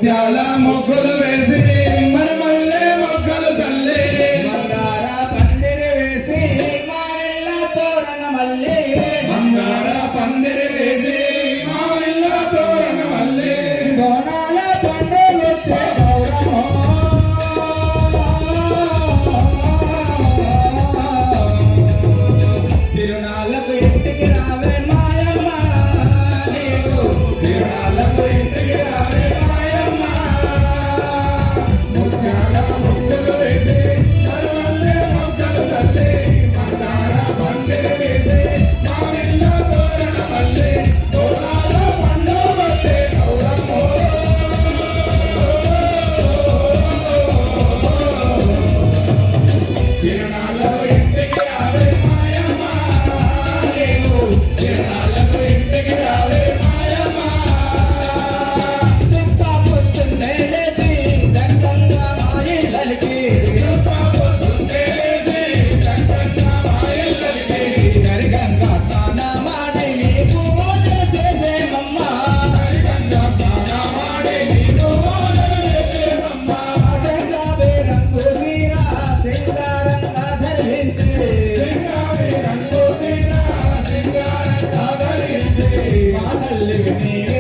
ముత్యాల మొగ్గులు వేసి మరమల్లే మొగ్గలు తల్లి మందార పందిరి వేసి మావిళ్ళ తోరణ మల్లి మందార పందిరి వేసి మావిళ్ళ తోరణ మల్లి బోనాల పండుగొచ్చే గౌరమ్మో తిరునాళ్ళకు ఇంటికి రావే మాయమ్మ నీకు తిరునాళ్ళకు ఇంటికి రావే మాయమ్మ ముత్యాల మొగ్గులు వేసి మరమల్లే మొగ్గలు తల్లి మందార పందిరి వేసి మావిళ్ళ తోరణ మల్లి తోరణాల పండుగ వచ్చే గౌరమ్మో తిరునాళ్ళకు ఇంటికి రావే మాయమ్మ నీకు తిరునాళ్ళకు ఇంటికి రావే మాయమ్మ ఇంకా పొద్దున్నే లేచి దండంగా మాయిలకి పొద్దున్నే లేచి చక్కగా మాయల్లకి గరిగంగా స్నానమాడి నీకు పూజలు చేసేమమ్మ గంగా స్నానమాడి నీకు పూజలు చేసేమమ్మ చెంగావే రంగు తీర సింగారంగా ధరించి సింగారి రంగు తీర సింగారంగా ధరించి మా తల్లికి నీవే